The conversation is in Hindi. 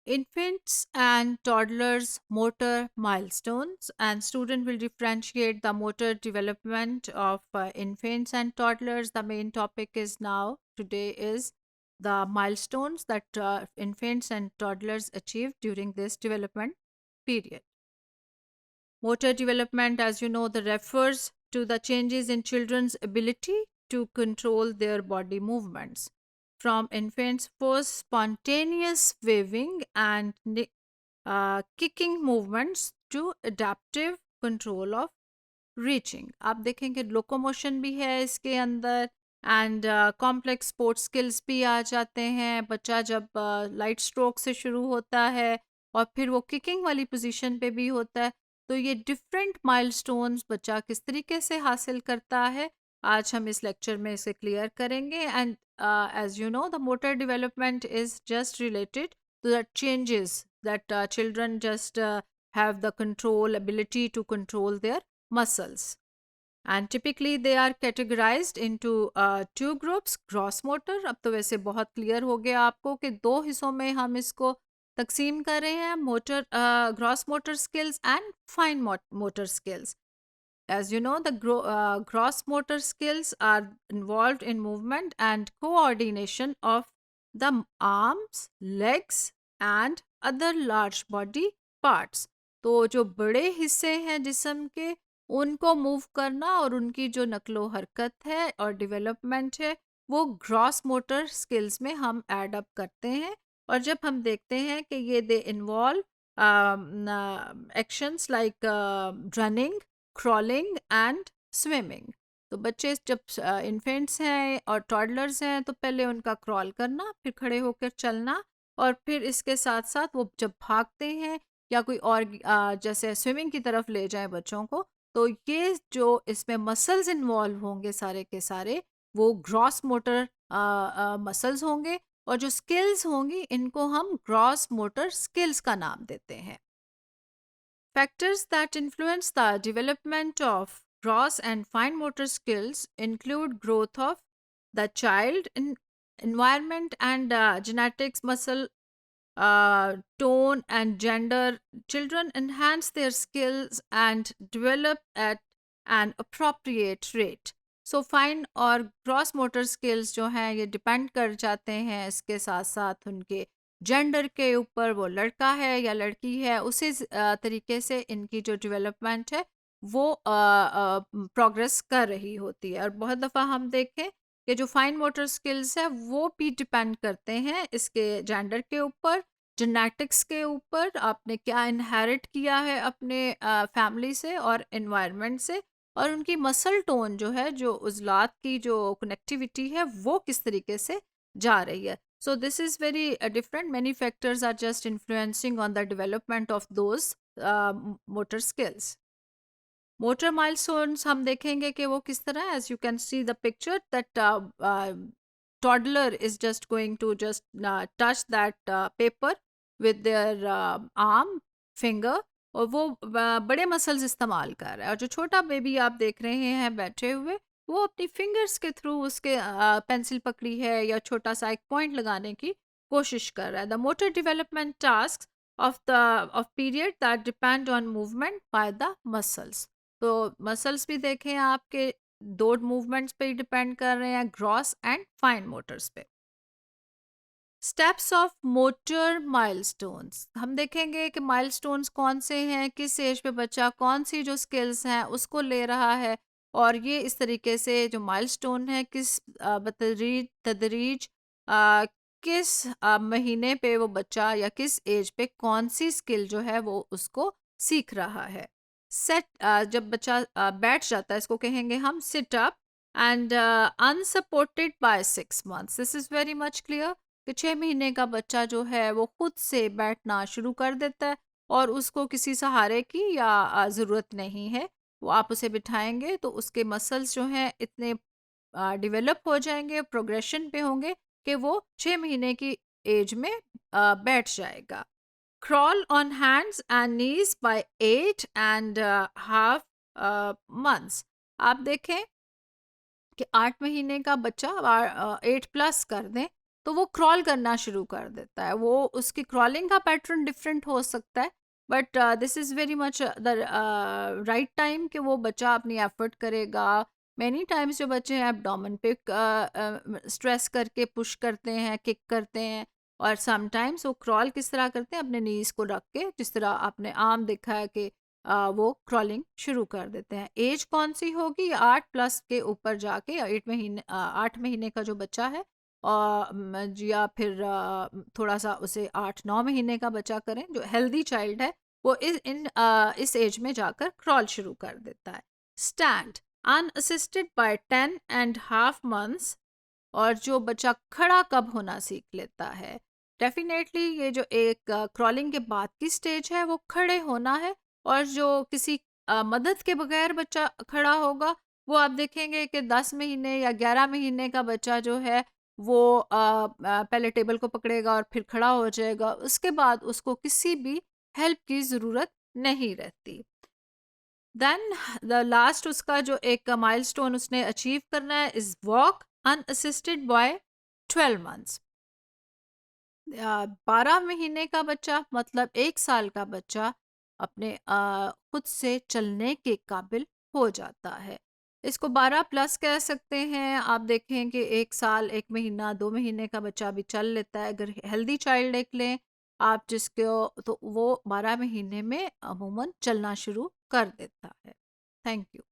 Infants and toddlers motor milestones, and student will differentiate the motor development of infants and toddlers. The main topic is now today is the milestones that infants and toddlers achieve during this development period. Motor development, as you know, that refers to the changes in children's ability to control their body movements, from infants' first spontaneous waving and kicking movements to adaptive control of reaching. आप देखेंगे लोकोमोशन भी है इसके अंदर, एंड कॉम्प्लेक्स स्पोर्ट्स स्किल्स भी आ जाते हैं। बच्चा जब लाइट स्ट्रोक से शुरू होता है और फिर वो किकिंग वाली पोजीशन पे भी होता है, तो ये डिफरेंट माइलस्टोन्स बच्चा किस तरीके से हासिल करता है, आज हम इस लेक्चर में इसे क्लियर करेंगे। And as you know the motor development is just related to the changes that children just have the control ability to control their muscles, and typically they are categorized into two groups: gross motor। अब तो वैसे बहुत क्लियर हो गया आपको कि दो हिस्सों में हम इसको तकसीम कर रहे हैं, motor gross motor skills and fine motor skills. As you know, the gross motor skills are involved in movement and coordination of the arms, legs, and other large body parts. तो जो बड़े हिस्से हैं जिस्म के, उनको मूव करना और उनकी जो नकलो हरकत है और डेवलपमेंट है, वो ग्रॉस मोटर स्किल्स में हम ऐड अप करते हैं। और जब हम देखते हैं कि ये they involve actions like running, crawling and swimming. तो बच्चे जब इन्फेंट्स हैं और टॉडलर्स हैं तो पहले उनका क्रॉल करना, फिर खड़े होकर चलना, और फिर इसके साथ साथ वो जब भागते हैं या कोई और जैसे स्विमिंग की तरफ ले जाएं बच्चों को, तो ये जो इसमें मसल्स इन्वॉल्व होंगे सारे के सारे, वो ग्रॉस मोटर मसल्स होंगे, और जो स्किल्स होंगी इनको हम ग्रॉस मोटर स्किल्स का नाम देते हैं। Factors that influence the development of gross and fine motor skills include growth of the child, in environment and genetics, muscle tone and gender. Children enhance their skills and develop at an appropriate rate. So fine और ग्रॉस मोटर स्किल्स जो हैं ये डिपेंड कर जाते हैं इसके साथ साथ उनके जेंडर के ऊपर, वो लड़का है या लड़की है, उसी तरीके से इनकी जो डेवलपमेंट है वो प्रोग्रेस कर रही होती है। और बहुत दफ़ा हम देखें कि जो फाइन मोटर स्किल्स है वो भी डिपेंड करते हैं इसके जेंडर के ऊपर, जेनेटिक्स के ऊपर, आपने क्या इनहेरिट किया है अपने फैमिली से और इन्वायरमेंट से, और उनकी मसल टोन जो है, जो उज़लात की जो कनेक्टिविटी है वो किस तरीके से जा रही है। So this is very different. Many factors are just influencing on the development of those motor skills. Motor milestones हम देखेंगे कि वो किस तरह, as you can see the picture that toddler is just going to just touch that paper with their arm, finger, और वो बड़े मसल्स इस्तेमाल कर रहा है। और जो छोटा बेबी आप देख रहे हैं बैठे हुए, वो अपनी फिंगर्स के थ्रू उसके पेंसिल पकड़ी है या छोटा सा एक पॉइंट लगाने की कोशिश कर रहा है। The motor development task of period that depend on movement by the muscles. तो मसल्स भी देखें आपके दो मूवमेंट्स पे ही डिपेंड कर रहे हैं, ग्रॉस एंड फाइन मोटर्स पे। स्टेप्स ऑफ मोटर माइलस्टोन्स, हम देखेंगे कि माइलस्टोन्स कौन से हैं, किस एज पे बच्चा कौन सी जो स्किल्स हैं उसको ले रहा है, और ये इस तरीके से जो माइलस्टोन है किस तदरीज किस महीने पे वो बच्चा या किस एज पे कौन सी स्किल जो है वो उसको सीख रहा है। सेट जब बच्चा बैठ जाता है, इसको कहेंगे हम sit up, and unsupported by 6 months। This is very much clear कि 6 महीने का बच्चा जो है वो खुद से बैठना शुरू कर देता है और उसको किसी सहारे की या ज़रूरत नहीं है। वो आप उसे बिठाएंगे तो उसके मसल्स जो हैं इतने डेवलप हो जाएंगे, प्रोग्रेशन पे होंगे कि वो 6 महीने की एज में बैठ जाएगा। Crawl on hands and knees by 8.5 months। आप देखें कि 8 महीने का बच्चा 8+ कर दें तो वो क्रॉल करना शुरू कर देता है। वो उसकी क्रॉलिंग का पैटर्न डिफरेंट हो सकता है, but this is very much the right time कि वो बच्चा अपनी एफर्ट करेगा। मैनी टाइम्स जो बच्चे हैं एब्डोमेन पे स्ट्रेस करके पुश करते हैं, किक करते हैं, और समटाइम्स वो क्रॉल किस तरह करते हैं, अपने नीज को रख के, जिस तरह आपने आम देखा है कि वो क्रॉलिंग शुरू कर देते हैं। एज कौन सी होगी? 8+ के ऊपर जाके, 8 महीने 8 महीने का जो बच्चा है, या फिर थोड़ा सा उसे 8-9 महीने का बच्चा करें, जो हेल्दी चाइल्ड है वो इस एज में जाकर क्रॉल शुरू कर देता है। स्टैंड अनअसिस्टेड बाय 10.5 months, और जो बच्चा खड़ा कब होना सीख लेता है, डेफिनेटली ये जो एक क्रॉलिंग के बाद की स्टेज है वो खड़े होना है। और जो किसी मदद के बगैर बच्चा खड़ा होगा, वो आप देखेंगे कि 10 महीने या 11 महीने का बच्चा जो है वो पहले टेबल को पकड़ेगा और फिर खड़ा हो जाएगा, उसके बाद उसको किसी भी हेल्प की ज़रूरत नहीं रहती। देन द लास्ट उसका जो एक माइलस्टोन उसने अचीव करना है is walk unassisted bye 12 months। 12 महीने का बच्चा, मतलब 1 साल का बच्चा, अपने खुद से चलने के काबिल हो जाता है। इसको 12+ कह सकते हैं। आप देखें कि 1 साल 1 महीना 2 महीने का बच्चा भी चल लेता है। अगर हेल्दी चाइल्ड एक लें आप जिसको, तो वो 12 महीने में अमूमन चलना शुरू कर देता है। Thank you.